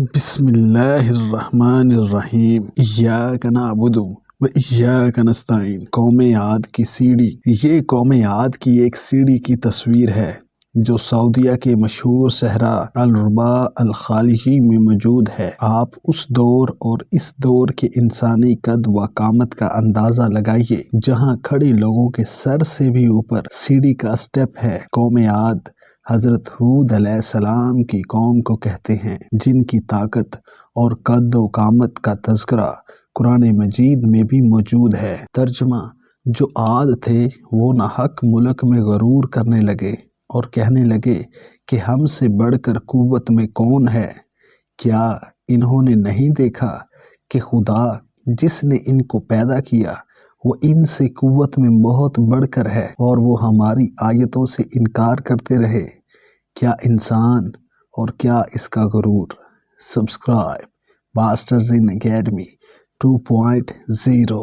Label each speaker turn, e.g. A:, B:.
A: بسم اللہ الرحمن الرحیم ایاک نعبد و ایاک نستعین قوم-e-aad کی سیڑھی۔ یہ قوم-e-aad کی ایک سیڑھی کی تصویر ہے جو سعودیہ کے مشہور صحراء الربع الخالي میں موجود ہے۔ آپ اس دور اور اس دور کے انسانی قد و قامت کا اندازہ لگائیے جہاں کھڑے لوگوں کے سر سے بھی اوپر سیڑھی کا سٹیپ ہے۔ قوم-e-aad حضرت علیہ السلام کی قوم کو کہتے ہیں جن کی طاقت اور قد و قامت کا تذکرہ قرآن مجید میں بھی موجود ہے۔ ترجمہ: جو عاد تھے وہ ناحق ملک میں غرور کرنے لگے اور کہنے لگے کہ ہم سے بڑھ کر قوت میں کون ہے؟ کیا انہوں نے نہیں دیکھا کہ خدا جس نے ان کو پیدا کیا وہ ان سے قوت میں بہت بڑھ کر ہے اور وہ ہماری آیتوں سے انکار کرتے رہے؟ کیا انسان اور کیا اس کا غرور؟ Subscribe masters in academy 2.0